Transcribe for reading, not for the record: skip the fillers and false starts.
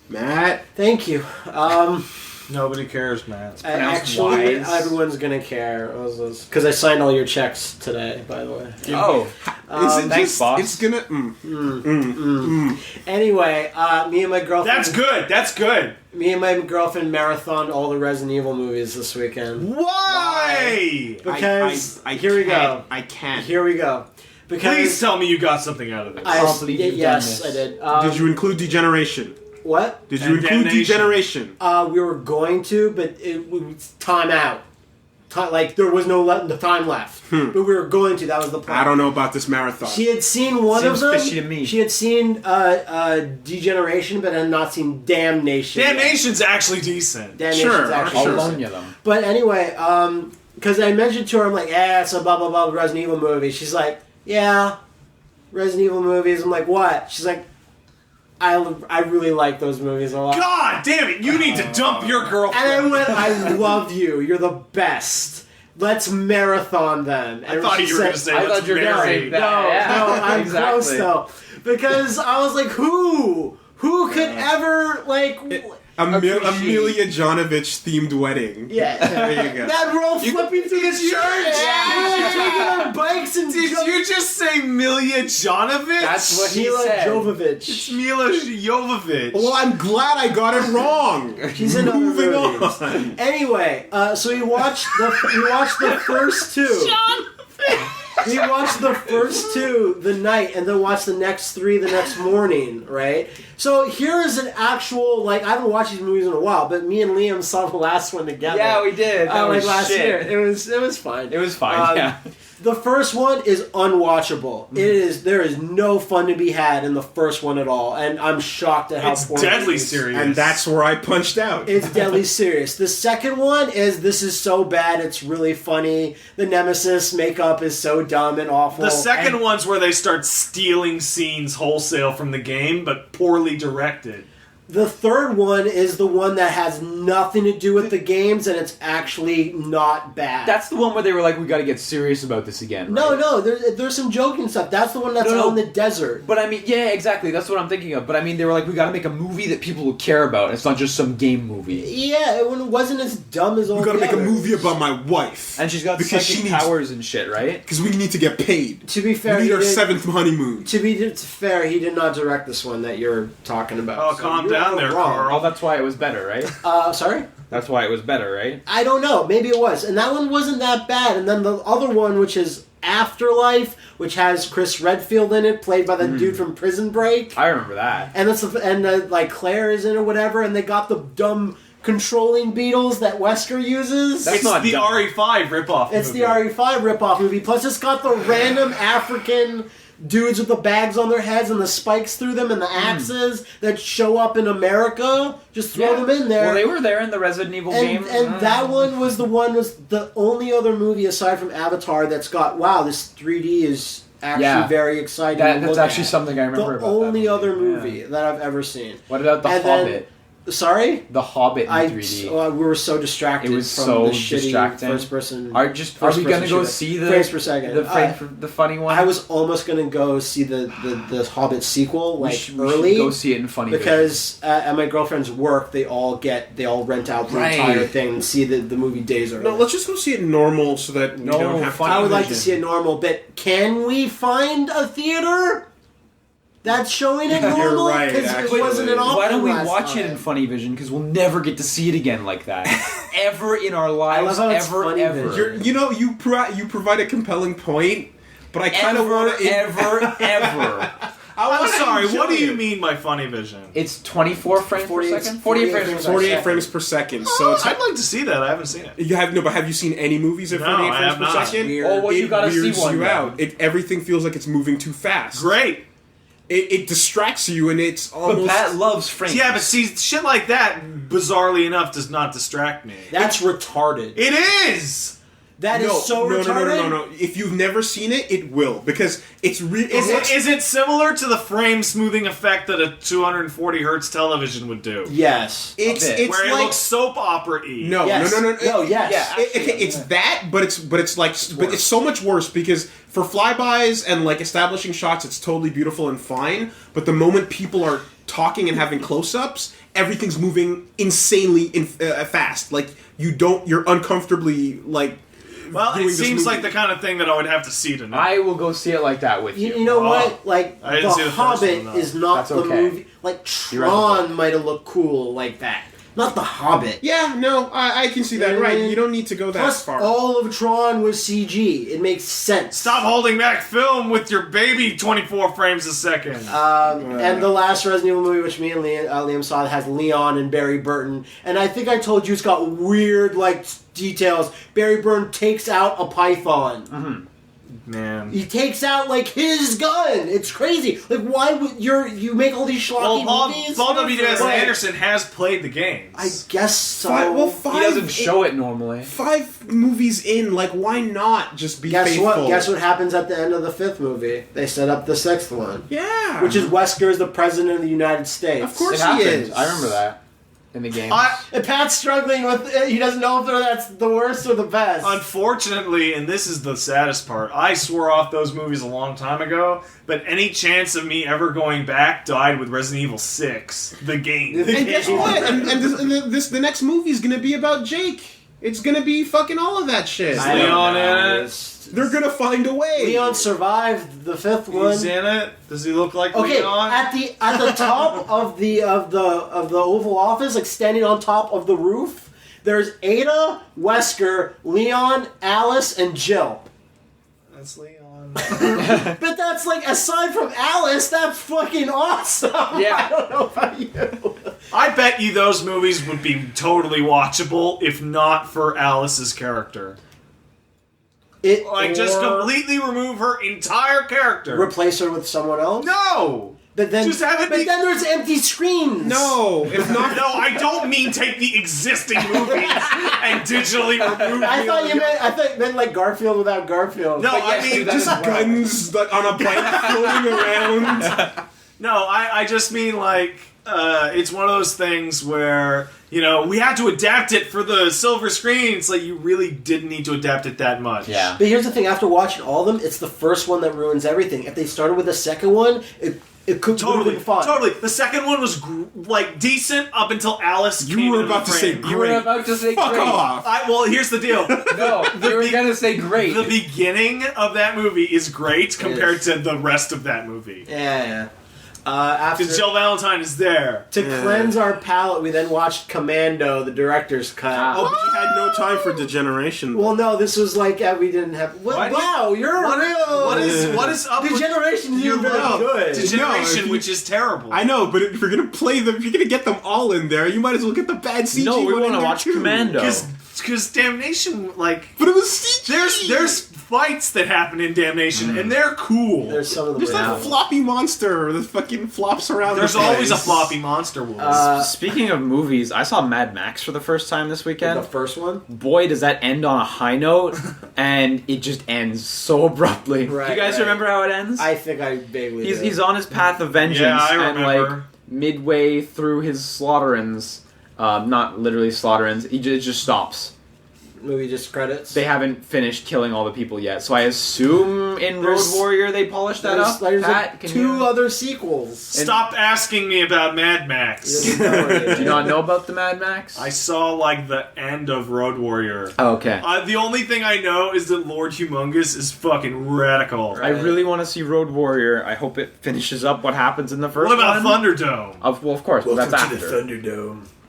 Matt. Thank you. Nobody cares, man. Actually, everyone's gonna care because I signed all your checks today. By the way. Thanks, boss. It's gonna. Anyway, me and my girlfriend. That's good. Me and my girlfriend marathoned all the Resident Evil movies this weekend. Why? Because I here we go. I can't. Here we go. Because Please tell me you got something out of this. Yes, I did. Did you include Degeneration? What? Did you include Degeneration? We were going to, but it was time out. There was no time left. But we were going to. That was the plan. I don't know about this marathon. She had seen one of them. Fishy to me. She had seen Degeneration, but had not seen Damnation. Damnation's actually decent. Damnation's actually I'll decent. loan you them. But anyway, because I mentioned to her, I'm like, it's a blah, blah, blah Resident Evil movie. She's like, yeah, Resident Evil movies. I'm like, what? She's like, I really like those movies a lot. God damn it! You need to dump your girlfriend. And I went, I love you. You're the best. Let's marathon them. And I thought you were going to say, I let's thought you were going to say marry. that. No, I'm exactly. close though. Because I was like, who could ever, Amelia Jovovich themed wedding. Yeah. There you go. That we're all flipping through the church. Yeah. Taking our bikes and Did you just say Mila Jovovich? That's what he Mila said. It's Jovovich. Mila Jovovich. Well, I'm glad I got it wrong. She's in other Moving movies. on. Anyway, so we watched the first two. We watched the first two the night, and then watched the next three the next morning, right? So here is an actual, I haven't watched these movies in a while, but me and Liam saw the last one together. Yeah, we did. That was last shit. year. It was fine. It was fine, yeah. The first one is unwatchable. There is no fun to be had in the first one at all, and I'm shocked at how It's poor deadly it is. serious. And that's where I punched out. It's deadly serious. The second one is, this is so bad, it's really funny. The Nemesis makeup is so dumb and awful. The second one's where they start stealing scenes wholesale from the game, but poorly directed. The third one is the one that has nothing to do with the games, and it's actually not bad. That's the one where they were like, we got to get serious about this again. Right? No, there's some joking stuff. That's the one that's out in the desert. But I mean, yeah, exactly. That's what I'm thinking of. But I mean, they were like, we got to make a movie that people will care about. It's not just some game movie. Yeah, it wasn't as dumb as all We the gotta make a others. movie about my wife. And she's got Because psychic she needs- powers and shit, right? Because we need to get paid. To be fair, we need he our did- 7th honeymoon. To be fair, he did not direct this one that you're talking about. Oh, So calm you down were there, wrong. Carl. Oh, that's why it was better, right? Sorry? That's why it was better, right? I don't know. Maybe it was. And that one wasn't that bad. And then the other one, which is Afterlife, which has Chris Redfield in it, played by the dude from Prison Break. I remember that. And Claire is in it or whatever, and they got the dumb controlling beetles that Wesker uses. That's It's not the dumb. RE5 ripoff It's movie. the RE5 ripoff movie. Plus, it's got the random African dudes with the bags on their heads and the spikes through them and the axes that show up in America. Just throw them in there. Well, they were there in the Resident Evil game. And that one was the only other movie aside from Avatar that's got, wow, this 3D is actually very exciting. to That's look actually at. something I remember The about only that other movie. movie that I've ever seen. What about The And then- Hobbit? Sorry? The Hobbit in 3D. We were so distracted. It was from so the shitty distracting. First person. Are we gonna go see the frames per second? the funny one? I was almost gonna go see the Hobbit sequel we early. should go see it in funny because at my girlfriend's work they all rent out the entire thing and see the movie days early. No, let's just go see it normal so that we don't have funny I would like to vision. see it normal, but can we find a theater that's showing it normal? You're right, Because it actually. wasn't an option Why don't we last watch it time. in Funny Vision? Because we'll never get to see it again like that. Ever in our lives. love how it's Ever, Funny ever. Vision. You provide a compelling point, but I kind of want to... Ever. I'm sorry, what do enjoy you it. mean by funny vision? It's 24 frames per 48 second? 48 frames per second. 48 frames per second. So it's I'd like to see that. I haven't seen it. but have you seen any movies at No, 48 I frames have per not. second? Weird. Oh, well, you It gotta see weirds one. you then. out. Everything feels like it's moving too fast. Great. It distracts you, and it's But almost... Pat loves frames. Yeah, but see, shit like that, bizarrely enough, does not distract me. That's retarded. It is! That is so retarded. No. If you've never seen it, it will, because it's Is it similar to the frame smoothing effect that a 240 hertz television would do? Yes. It's Where it like... looks soap opera-y. No. Yes. No, yes. Yeah. It's that, but it's so much worse because for flybys and like establishing shots, it's totally beautiful and fine. But the moment people are talking and having close-ups, everything's moving insanely fast. Like you're uncomfortably like. Well, doing it this seems movie. like the kind of thing that I would have to see tonight. I will go see it like that with you. You know what? Like, I didn't see The the first Hobbit one, though. is not That's the okay. movie. Like, You read the Tron book. might have looked cool like that. Not The Hobbit. Yeah, no, I can see that. Yeah. Right, you don't need to go that Plus, far. all of Tron was CG. It makes sense. Stop holding back film with your baby 24 frames a second. And the last Resident Evil movie, which me and Liam saw, has Leon and Barry Burton. And I think I told you it's got weird, like, details. Barry Burton takes out a python. Man. He takes out, like, his gun. It's crazy. Like, why would you make all these schlocky Well, movies? Paul W.S. But Anderson has played the games. I guess so. He doesn't show it normally. 5 movies in, like, why not just be Guess faithful? what? Guess what happens at the end of the 5th movie? They set up the 6th one. Yeah. Which is Wesker is the president of the United States. Of course It he happened. is. I remember that in the game. And Pat's struggling with it. He doesn't know if that's the worst or the best. Unfortunately, and this is the saddest part, I swore off those movies a long time ago, but any chance of me ever going back died with Resident Evil 6, the game. And guess what? The next movie's gonna be about Jake. It's gonna be fucking all of that shit. I Leon in it? They're gonna find a way. Leon survived the 5th one. He's in it? Does he look like Okay, Leon? at the top of the Oval Office, like standing on top of the roof, there's Ada, Wesker, Leon, Alice, and Jill. That's Leon. But that's like, aside from Alice, that's fucking awesome. Yeah. I don't know about you. I bet you those movies would be totally watchable if not for Alice's character. Just completely remove her entire character. Replace her with someone else? No! But then, Just have it but be- then there's empty screens. No, if not. No, I don't mean take the existing movies and digitally remove I thought you the- meant like Garfield without Garfield. No, But I yes, mean, do that Just as well. guns like, on a bike floating around. No, I just mean like it's one of those things where we had to adapt it for the silver screen. It's like you really didn't need to adapt it that much. Yeah. But here's the thing: after watching all of them, it's the first one that ruins everything. If they started with the second one, it could Totally, be fun. totally. The second one was decent up until Alice came You were into about the to say frame. You were great. about to say Fuck great. off. Well, here's the deal. No, you were gonna say great. The beginning of that movie is great compared to the rest of that movie. Yeah. After Because Jill Valentine is there. to cleanse our palate, we then watched Commando, the director's cut. Oh, but you had no time for degeneration. Well, no, this was like we didn't have. Why do you- Wow, you're What is up with Degeneration? You're very No. good. Degeneration, No, if you- which is terrible. I know, but if you're gonna play them, if you're gonna get them all in there, you might as well get the bad CG. No, we one in wanna there watch too. Commando. Because Damnation, like, But it was CG. there's fights that happen in Damnation, and they're cool. There's some of them. There's were that out. floppy monster that fucking flops around. There's the always a place. floppy monster wolf. Speaking of movies, I saw Mad Max for the first time this The weekend. first one. Boy, does that end on a high note, and it just ends so abruptly. Right, you guys right. remember how it ends? I think I vaguely. He's do. he's on his path of vengeance, Yeah, I and like remember. midway through his slaughterings, not literally slaughterings, it just stops. Movie just credits. They haven't finished killing all the people yet, so I assume in Road There's- Warrior they polished that up. There's Pat, like can two you- other sequels. Stop asking me about Mad Max. You don't know what it Do you not know about the Mad Max? I saw, like, the end of Road Warrior. Oh, okay. The only thing I know is that Lord Humongous is fucking radical. I really want to see Road Warrior. I hope it finishes up what happens in the first What about one. Thunderdome? Well, of course, but that's after. Thunderdome.